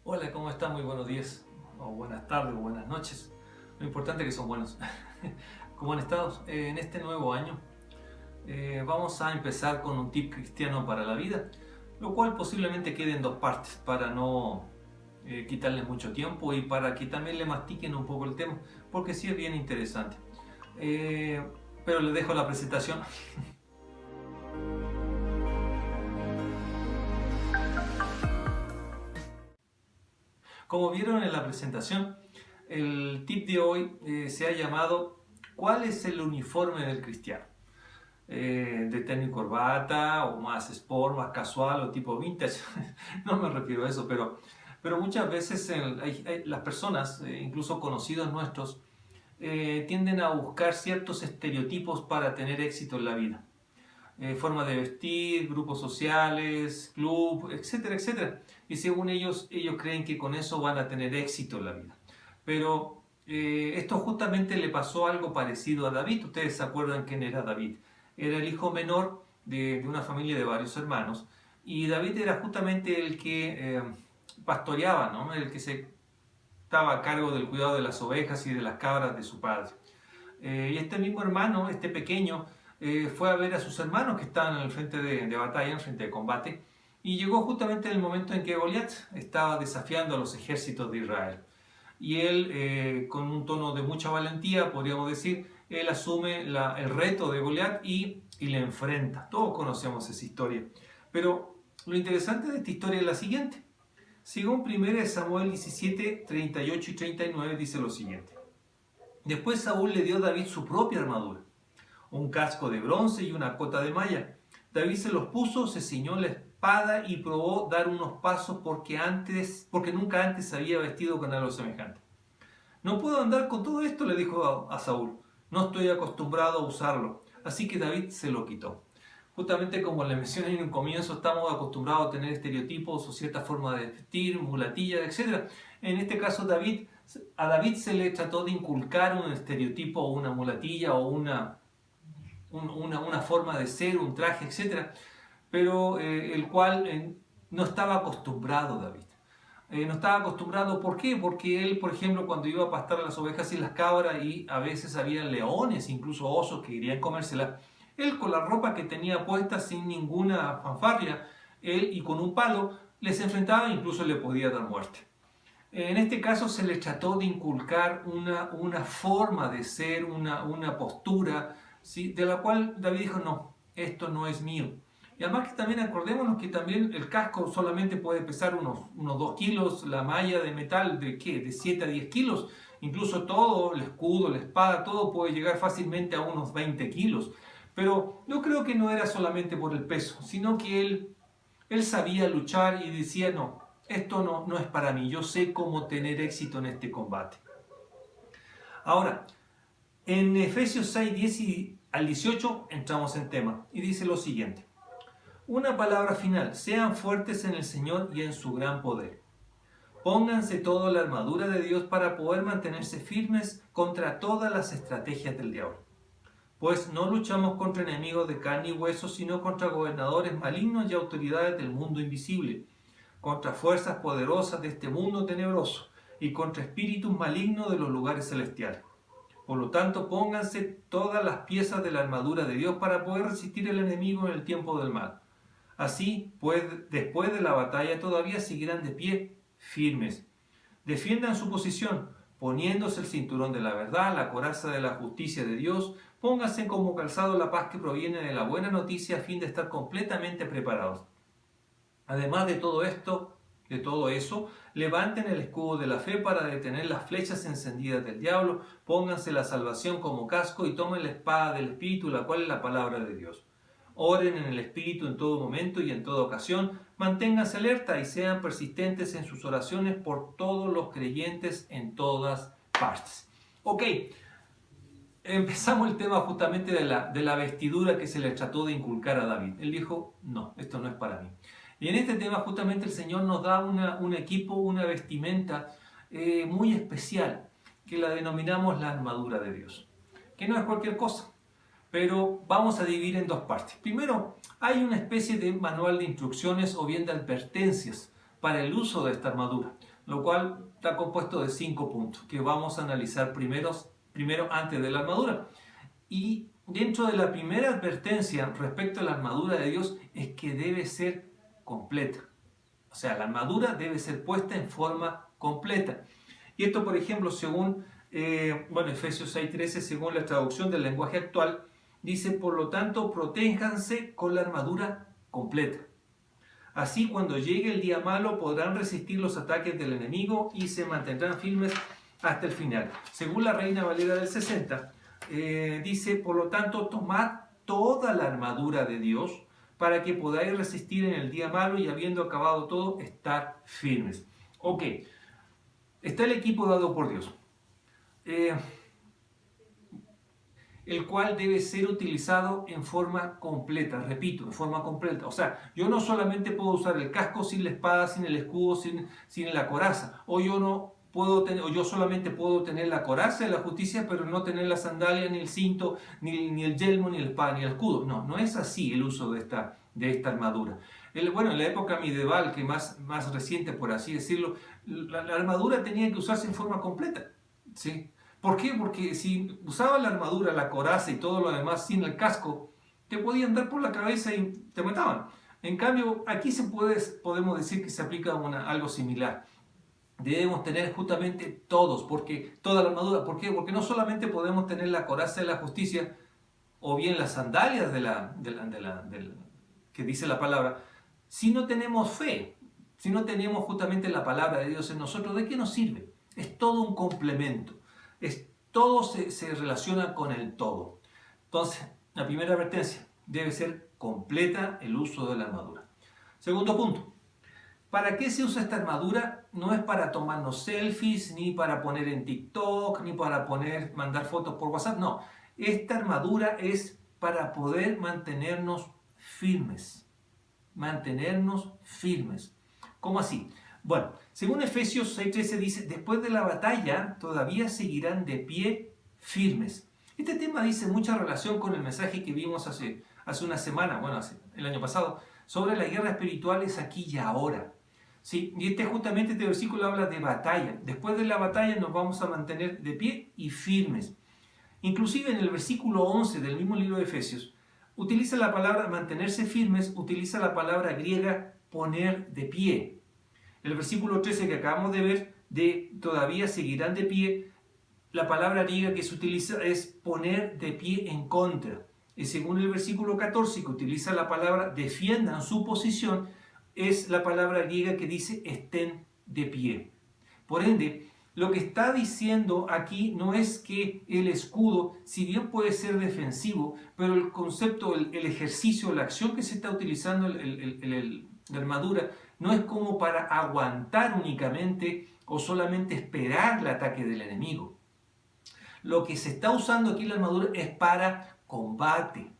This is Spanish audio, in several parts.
Hola, ¿cómo están? Muy buenos días, o buenas tardes, o buenas noches. Lo importante es que son buenos. ¿Cómo han estado? En este nuevo año vamos a empezar con un tip cristiano para la vida, lo cual posiblemente quede en dos partes para no quitarles mucho tiempo y para que también le mastiquen un poco el tema, porque sí es bien interesante. Eh, pero les dejo la presentación. Como vieron en la presentación, el tip de hoy se ha llamado ¿cuál es el uniforme del cristiano? De tenis y corbata, o más sport, más casual, o tipo vintage. No me refiero a eso, pero muchas veces las personas, incluso conocidos nuestros, tienden a buscar ciertos estereotipos para tener éxito en la vida. Forma de vestir, grupos sociales, club, etcétera, etcétera. Y según ellos creen que con eso van a tener éxito en la vida. Pero esto justamente le pasó algo parecido a David. Ustedes se acuerdan quién era David. Era el hijo menor de una familia de varios hermanos. Y David era justamente el que pastoreaba, ¿no? El que se estaba a cargo del cuidado de las ovejas y de las cabras de su padre. Y este mismo hermano, este pequeño, fue a ver a sus hermanos que estaban en el frente de batalla, en el frente de combate, y llegó justamente en el momento en que Goliat estaba desafiando a los ejércitos de Israel. Y él, con un tono de mucha valentía, podríamos decir, él asume el reto de Goliat y le enfrenta. Todos conocemos esa historia. Pero lo interesante de esta historia es la siguiente. Según 1 Samuel 17, 38 y 39 dice lo siguiente. Después Saúl le dio a David su propia armadura, un casco de bronce y una cota de malla. David se los puso, se ciñó la espada y probó dar unos pasos porque nunca antes había vestido con algo semejante. No puedo andar con todo esto, le dijo a Saúl. No estoy acostumbrado a usarlo. Así que David se lo quitó. Justamente como le mencioné en un comienzo, estamos acostumbrados a tener estereotipos o cierta forma de vestir, mulatillas, etc. En este caso, a David se le trató de inculcar un estereotipo o una mulatilla o una forma de ser, un traje, etc. Pero el cual no estaba acostumbrado David. No estaba acostumbrado, ¿por qué? Porque él, por ejemplo, cuando iba a pastar a las ovejas y las cabras y a veces había leones, incluso osos que querían comérselas, él con la ropa que tenía puesta sin ninguna fanfarria, él y con un palo les enfrentaba e incluso le podía dar muerte. En este caso se le trató de inculcar una forma de ser, una postura, ¿sí? De la cual David dijo, no, esto no es mío. Y además que también acordémonos que también el casco solamente puede pesar unos 2 kilos, la malla de metal de ¿qué? De 7 a 10 kilos. Incluso todo, el escudo, la espada, todo puede llegar fácilmente a unos 20 kilos. Pero yo creo que no era solamente por el peso, sino que él sabía luchar y decía, no, esto no es para mí, yo sé cómo tener éxito en este combate. Ahora, en Efesios 6, 10 al 18 entramos en tema y dice lo siguiente. Una palabra final, sean fuertes en el Señor y en su gran poder. Pónganse toda la armadura de Dios para poder mantenerse firmes contra todas las estrategias del diablo. Pues no luchamos contra enemigos de carne y hueso, sino contra gobernadores malignos y autoridades del mundo invisible, contra fuerzas poderosas de este mundo tenebroso y contra espíritus malignos de los lugares celestiales. Por lo tanto, pónganse todas las piezas de la armadura de Dios para poder resistir al enemigo en el tiempo del mal. Así, pues, después de la batalla todavía seguirán de pie, firmes. Defiendan su posición, poniéndose el cinturón de la verdad, la coraza de la justicia de Dios, pónganse como calzado la paz que proviene de la buena noticia a fin de estar completamente preparados. Además de todo eso, levanten el escudo de la fe para detener las flechas encendidas del diablo, pónganse la salvación como casco y tomen la espada del Espíritu, la cual es la palabra de Dios. Oren en el Espíritu en todo momento y en toda ocasión, manténganse alerta y sean persistentes en sus oraciones por todos los creyentes en todas partes. Ok, empezamos el tema justamente de la vestidura que se le trató de inculcar a David. Él dijo, no, esto no es para mí. Y en este tema justamente el Señor nos da un equipo, una vestimenta muy especial, que la denominamos la armadura de Dios, que no es cualquier cosa, pero vamos a dividir en dos partes. Primero, hay una especie de manual de instrucciones o bien de advertencias para el uso de esta armadura, lo cual está compuesto de 5 puntos que vamos a analizar primero antes de la armadura. Y dentro de la primera advertencia respecto a la armadura de Dios es que debe ser completa. O sea, la armadura debe ser puesta en forma completa. Y esto, por ejemplo, según Efesios 6:13, según la traducción del lenguaje actual, dice: por lo tanto, protéjanse con la armadura completa. Así, cuando llegue el día malo, podrán resistir los ataques del enemigo y se mantendrán firmes hasta el final. Según la Reina Valera del 60, dice: por lo tanto, tomad toda la armadura de Dios para que podáis resistir en el día malo y, habiendo acabado todo, estar firmes. Ok, está el equipo dado por Dios, el cual debe ser utilizado en forma completa, repito, en forma completa. O sea, yo no solamente puedo usar el casco sin la espada, sin el escudo, sin la coraza, o yo solamente puedo tener la coraza de la justicia, pero no tener la sandalia, ni el cinto, ni el yelmo, ni la espada, ni el escudo. No, no es así el uso de esta armadura. En la época medieval, que más reciente, por así decirlo, la armadura tenía que usarse en forma completa, ¿sí? ¿Por qué? Porque si usabas la armadura, la coraza y todo lo demás sin el casco, te podían dar por la cabeza y te mataban. En cambio, aquí podemos decir que se aplica algo similar. Debemos tener justamente toda la armadura. ¿Por qué? Porque no solamente podemos tener la coraza de la justicia o bien las sandalias que dice la palabra, si no tenemos fe, si no tenemos justamente la palabra de Dios en nosotros, ¿de qué nos sirve? Es todo un complemento. Todo se relaciona con el todo. Entonces, la primera advertencia: debe ser completa el uso de la armadura. Segundo punto: ¿para qué se usa esta armadura? No es para tomarnos selfies, ni para poner en TikTok, ni para mandar fotos por WhatsApp. No, esta armadura es para poder mantenernos firmes. Mantenernos firmes. ¿Cómo así? Bueno, según Efesios 6:13 dice: después de la batalla todavía seguirán de pie firmes. Este tema dice mucha relación con el mensaje que vimos hace una semana, el año pasado, sobre la guerra espiritual es aquí y ahora. ¿Sí? Y justamente este versículo habla de batalla. Después de la batalla nos vamos a mantener de pie y firmes. Inclusive en el versículo 11 del mismo libro de Efesios, utiliza la palabra mantenerse firmes, utiliza la palabra griega poner de pie. El versículo 13 que acabamos de ver, de todavía seguirán de pie, la palabra griega que se utiliza es poner de pie en contra. Y según el versículo 14, que utiliza la palabra defiendan su posición, es la palabra griega que dice estén de pie. Por ende, lo que está diciendo aquí no es que el escudo, si bien puede ser defensivo, pero el concepto, el ejercicio, la acción que se está utilizando, la armadura, no es como para aguantar únicamente o solamente esperar el ataque del enemigo. Lo que se está usando aquí la armadura es para combate,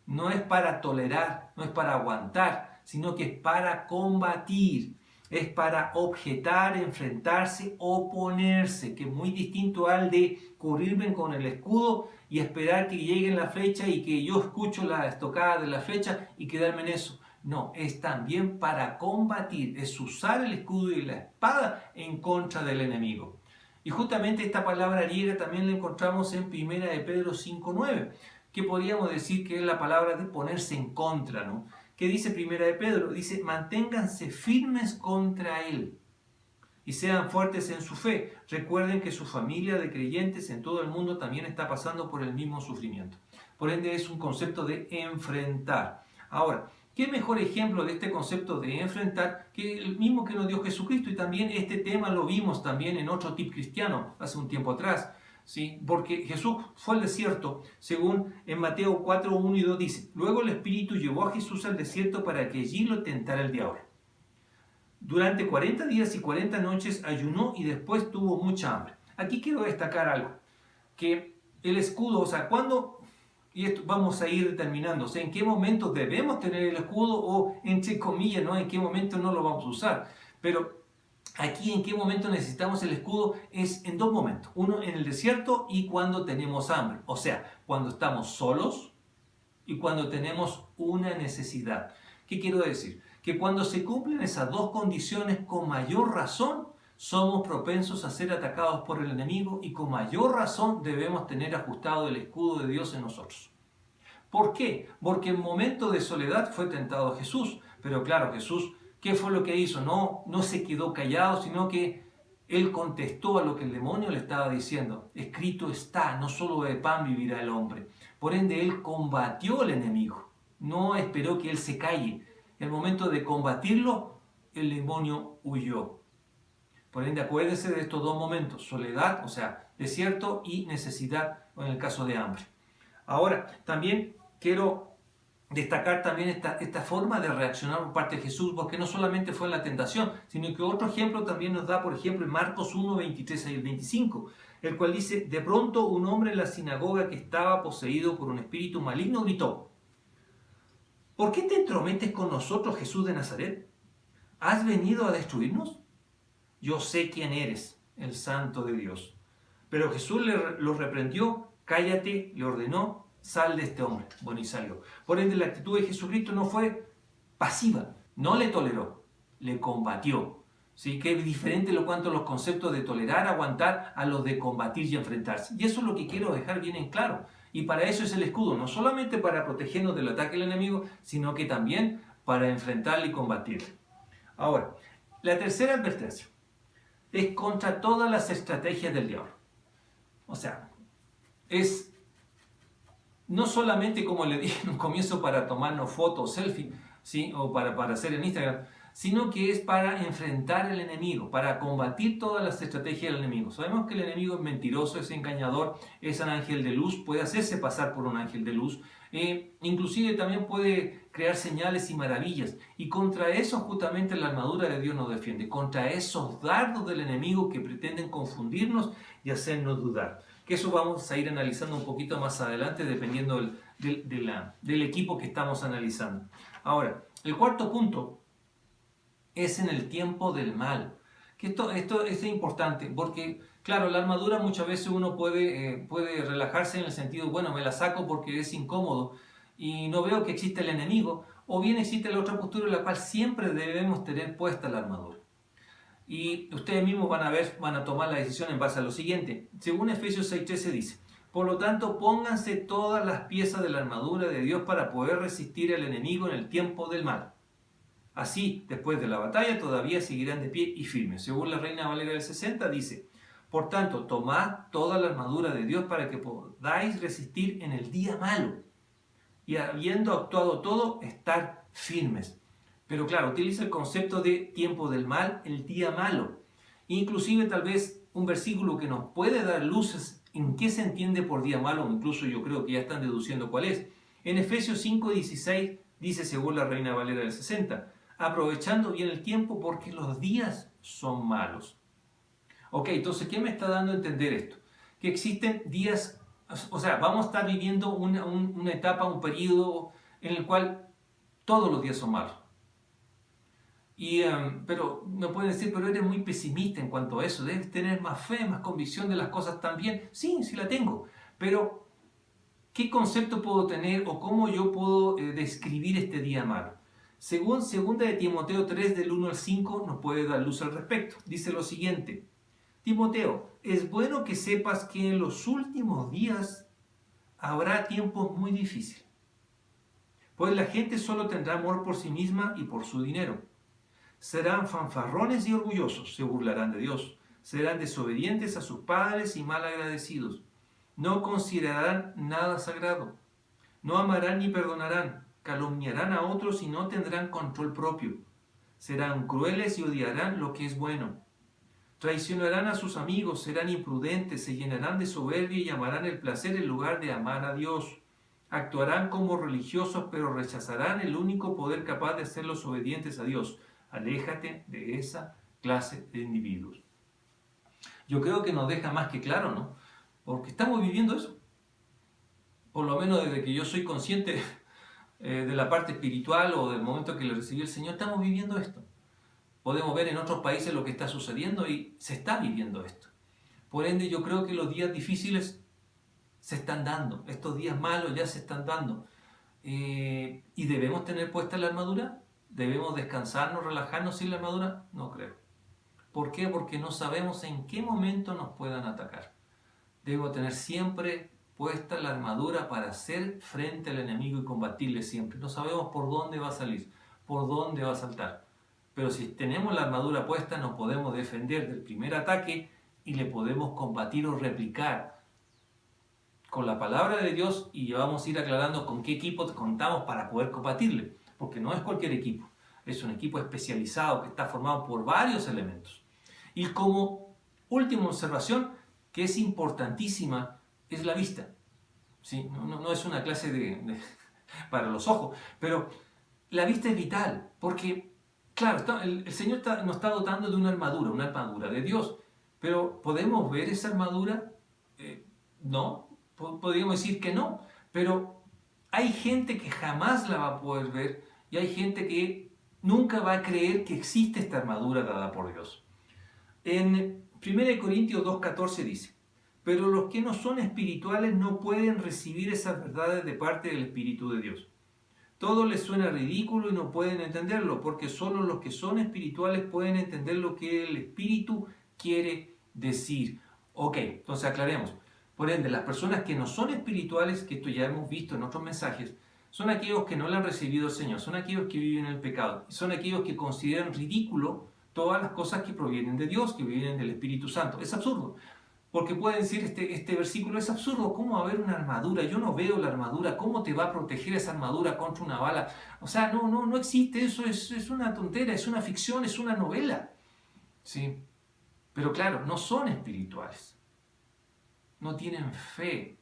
no es para tolerar, no es para aguantar, sino que es para combatir, es para objetar, enfrentarse, oponerse, que es muy distinto al de cubrirme con el escudo y esperar que llegue la flecha y que yo escucho la estocada de la flecha y quedarme en eso. No, es también para combatir, es usar el escudo y la espada en contra del enemigo. Y justamente esta palabra griega también la encontramos en 1 de Pedro 5:9, que podríamos decir que es la palabra de ponerse en contra, ¿no? ¿Qué dice 1 de Pedro? Dice: manténganse firmes contra él y sean fuertes en su fe. Recuerden que su familia de creyentes en todo el mundo también está pasando por el mismo sufrimiento. Por ende es un concepto de enfrentar. Ahora, ¿qué mejor ejemplo de este concepto de enfrentar que el mismo que nos dio Jesucristo? Y también este tema lo vimos también en otro tip cristiano hace un tiempo atrás, ¿sí? Porque Jesús fue al desierto, según en Mateo 4:1 y 2 dice: luego el Espíritu llevó a Jesús al desierto para que allí lo tentara el diablo. Durante 40 días y 40 noches ayunó y después tuvo mucha hambre. Aquí quiero destacar algo, que el escudo, o sea, cuando... Y esto vamos a ir determinando, o sea, en qué momento debemos tener el escudo o, entre comillas, ¿no?, en qué momento no lo vamos a usar. Pero aquí en qué momento necesitamos el escudo es en dos momentos. Uno, en el desierto y cuando tenemos hambre. O sea, cuando estamos solos y cuando tenemos una necesidad. ¿Qué quiero decir? Que cuando se cumplen esas dos condiciones, con mayor razón somos propensos a ser atacados por el enemigo y con mayor razón debemos tener ajustado el escudo de Dios en nosotros. ¿Por qué? Porque en momentos de soledad fue tentado Jesús, pero claro, Jesús, ¿qué fue lo que hizo? No se quedó callado, sino que él contestó a lo que el demonio le estaba diciendo. Escrito está, no solo de pan vivirá el hombre. Por ende, él combatió al enemigo, no esperó que él se calle. En el momento de combatirlo, el demonio huyó. Por ende, acuérdense de estos dos momentos, soledad, o sea, desierto, y necesidad, en el caso de hambre. Ahora, también quiero destacar también esta forma de reaccionar por parte de Jesús, porque no solamente fue en la tentación, sino que otro ejemplo también nos da, por ejemplo, en Marcos 1, 23 y 25, el cual dice: de pronto un hombre en la sinagoga que estaba poseído por un espíritu maligno gritó: ¿por qué te entrometes con nosotros, Jesús de Nazaret? ¿Has venido a destruirnos? Yo sé quién eres, el Santo de Dios. Pero Jesús lo reprendió: cállate, le ordenó, sal de este hombre. Bueno, y salió. Por ende, la actitud de Jesucristo no fue pasiva, no le toleró, le combatió. ¿Sí? Que es diferente lo cuanto los conceptos de tolerar, aguantar, a los de combatir y enfrentarse. Y eso es lo que quiero dejar bien en claro. Y para eso es el escudo, no solamente para protegernos del ataque del enemigo, sino que también para enfrentarle y combatirle. Ahora, la tercera advertencia es contra todas las estrategias del diablo. O sea, es no solamente, como le dije en un comienzo, para tomarnos fotos, selfie, ¿sí? O para hacer en Instagram, sino que es para enfrentar al enemigo, para combatir todas las estrategias del enemigo. Sabemos que el enemigo es mentiroso, es engañador, es un ángel de luz, puede hacerse pasar por un ángel de luz, inclusive también puede crear señales y maravillas, y contra eso justamente la armadura de Dios nos defiende, contra esos dardos del enemigo que pretenden confundirnos y hacernos dudar. Que eso vamos a ir analizando un poquito más adelante dependiendo del equipo que estamos analizando. Ahora, el cuarto punto es en el tiempo del mal. Que esto es importante porque, claro, la armadura muchas veces uno puede relajarse en el sentido, bueno, me la saco porque es incómodo y no veo que existe el enemigo, o bien existe la otra postura en la cual siempre debemos tener puesta la armadura. Y ustedes mismos van a tomar la decisión en base a lo siguiente. Según Efesios 6:13 dice: por lo tanto, pónganse todas las piezas de la armadura de Dios para poder resistir al enemigo en el tiempo del mal. Así, después de la batalla, todavía seguirán de pie y firmes. Según la Reina Valera del 60 dice: por tanto, tomad toda la armadura de Dios para que podáis resistir en el día malo. Y habiendo actuado todo, estar firmes. Pero claro, utiliza el concepto de tiempo del mal, el día malo. Inclusive tal vez un versículo que nos puede dar luces en qué se entiende por día malo, incluso yo creo que ya están deduciendo cuál es. En Efesios 5:16 dice, según la Reina Valera del 60, aprovechando bien el tiempo porque los días son malos. Ok, entonces, ¿qué me está dando a entender esto? Que existen días, o sea, vamos a estar viviendo una etapa, un periodo en el cual todos los días son malos. Pero me pueden decir, pero eres muy pesimista en cuanto a eso, debes tener más fe, más convicción de las cosas también. Sí, sí la tengo, pero ¿qué concepto puedo tener o cómo yo puedo describir este día malo? Según 2 de Timoteo 3, del 1 al 5, nos puede dar luz al respecto. Dice lo siguiente: Timoteo, es bueno que sepas que en los últimos días habrá tiempos muy difíciles, pues la gente solo tendrá amor por sí misma y por su dinero. Serán fanfarrones y orgullosos, se burlarán de Dios, serán desobedientes a sus padres y malagradecidos. No considerarán nada sagrado, no amarán ni perdonarán, calumniarán a otros y no tendrán control propio. Serán crueles y odiarán lo que es bueno. Traicionarán a sus amigos, serán imprudentes, se llenarán de soberbia y amarán el placer en lugar de amar a Dios. Actuarán como religiosos, pero rechazarán el único poder capaz de hacerlos obedientes a Dios. Aléjate de esa clase de individuos. Yo creo que nos deja más que claro, ¿no? Porque estamos viviendo eso. Por lo menos desde que yo soy consciente de la parte espiritual o del momento que le recibí el Señor, estamos viviendo esto. Podemos ver en otros países lo que está sucediendo y se está viviendo esto. Por ende, yo creo que los días difíciles se están dando. Estos días malos ya se están dando. ¿Y debemos tener puesta la armadura? ¿Debemos descansarnos, relajarnos sin la armadura? No creo. ¿Por qué? Porque no sabemos en qué momento nos puedan atacar. Debo tener siempre puesta la armadura para hacer frente al enemigo y combatirle siempre. No sabemos por dónde va a salir, por dónde va a saltar. Pero si tenemos la armadura puesta, nos podemos defender del primer ataque y le podemos combatir o replicar con la palabra de Dios, y vamos a ir aclarando con qué equipo contamos para poder combatirle, porque no es cualquier equipo, es un equipo especializado que está formado por varios elementos. Y como última observación, que es importantísima, es la vista. ¿Sí? No es una clase para los ojos, pero la vista es vital, porque, claro, el Señor nos está dotando de una armadura de Dios, pero ¿podemos ver esa armadura? No, podríamos decir que no, pero hay gente que jamás la va a poder ver y hay gente que nunca va a creer que existe esta armadura dada por Dios. En 1 Corintios 2:14 dice: pero los que no son espirituales no pueden recibir esas verdades de parte del Espíritu de Dios. Todo les suena ridículo y no pueden entenderlo, porque solo los que son espirituales pueden entender lo que el Espíritu quiere decir. Ok, entonces aclaremos. Por ende, las personas que no son espirituales, que esto ya hemos visto en otros mensajes, son aquellos que no le han recibido al Señor, son aquellos que viven en el pecado, son aquellos que consideran ridículo todas las cosas que provienen de Dios, que vienen del Espíritu Santo. Es absurdo. Porque pueden decir, este versículo es absurdo, ¿cómo va a haber una armadura? Yo no veo la armadura, ¿cómo te va a proteger esa armadura contra una bala? O sea, no existe eso, es una tontera, es una ficción, es una novela. ¿Sí? Pero claro, no son espirituales, no tienen fe.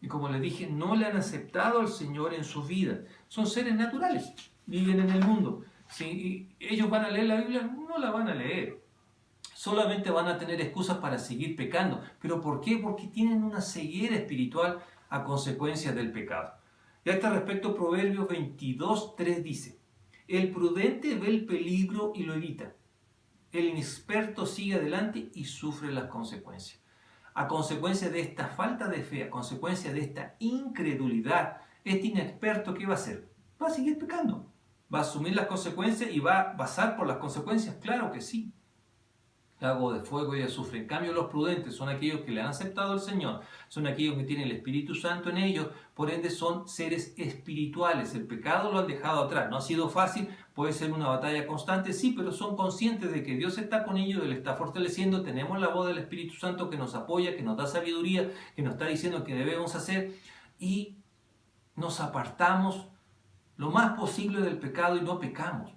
Y como les dije, no le han aceptado al Señor en su vida. Son seres naturales, viven en el mundo. ¿Sí? ¿Y ellos van a leer la Biblia? No la van a leer. Solamente van a tener excusas para seguir pecando. ¿Pero por qué? Porque tienen una ceguera espiritual a consecuencia del pecado. Y a este respecto, Proverbios 22:3 dice: el prudente ve el peligro y lo evita. El inexperto sigue adelante y sufre las consecuencias. A consecuencia de esta falta de fe, a consecuencia de esta incredulidad, este inexperto, ¿qué va a hacer? Va a seguir pecando. ¿Va a asumir las consecuencias y va a pasar por las consecuencias? Claro que sí. Lago de fuego y azufre. En cambio, los prudentes son aquellos que le han aceptado al Señor, son aquellos que tienen el Espíritu Santo en ellos, por ende son seres espirituales. El pecado lo han dejado atrás. No ha sido fácil, puede ser una batalla constante, sí, pero son conscientes de que Dios está con ellos, Él está fortaleciendo. Tenemos la voz del Espíritu Santo que nos apoya, que nos da sabiduría, que nos está diciendo qué debemos hacer, y nos apartamos lo más posible del pecado y no pecamos.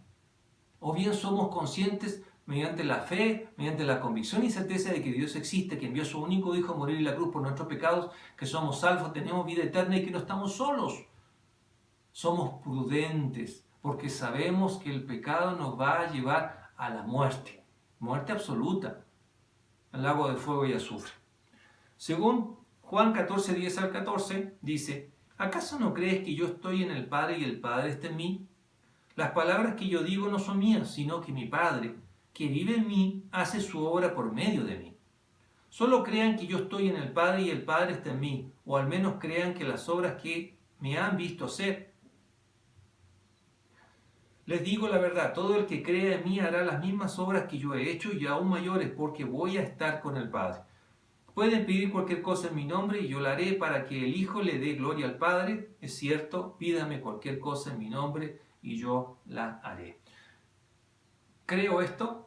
O bien somos conscientes mediante la fe, mediante la convicción y certeza de que Dios existe, que envió a su único Hijo a morir en la cruz por nuestros pecados, que somos salvos, tenemos vida eterna y que no estamos solos. Somos prudentes porque sabemos que el pecado nos va a llevar a la muerte, muerte absoluta, al lago de fuego y azufre. Según Juan 14:10-14 dice: ¿acaso no crees que yo estoy en el Padre y el Padre está en mí? Las palabras que yo digo no son mías, sino que mi Padre, que vive en mí, hace su obra por medio de mí. Solo crean que yo estoy en el Padre y el Padre está en mí, o al menos crean que las obras que me han visto hacer. Les digo la verdad, todo el que crea en mí hará las mismas obras que yo he hecho y aún mayores, porque voy a estar con el Padre. Pueden pedir cualquier cosa en mi nombre y yo la haré para que el Hijo le dé gloria al Padre. Es cierto, pídame cualquier cosa en mi nombre y yo la haré. ¿Creo esto?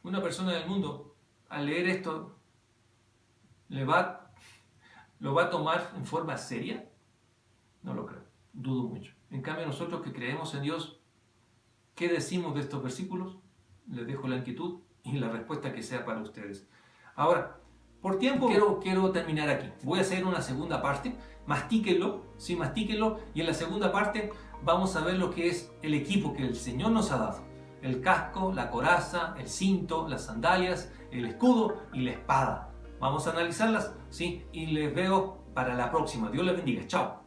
Una persona del mundo, al leer esto, ¿lo va a tomar en forma seria? No lo creo, dudo mucho. En cambio, nosotros que creemos en Dios, ¿qué decimos de estos versículos? Les dejo la inquietud y la respuesta que sea para ustedes. Ahora, por tiempo quiero terminar aquí. Voy a hacer una segunda parte. Mastíquenlo, sí, mastíquenlo. Y en la segunda parte vamos a ver lo que es el equipo que el Señor nos ha dado. El casco, la coraza, el cinto, las sandalias, el escudo y la espada. Vamos a analizarlas, ¿sí? Y les veo para la próxima. Dios les bendiga. Chao.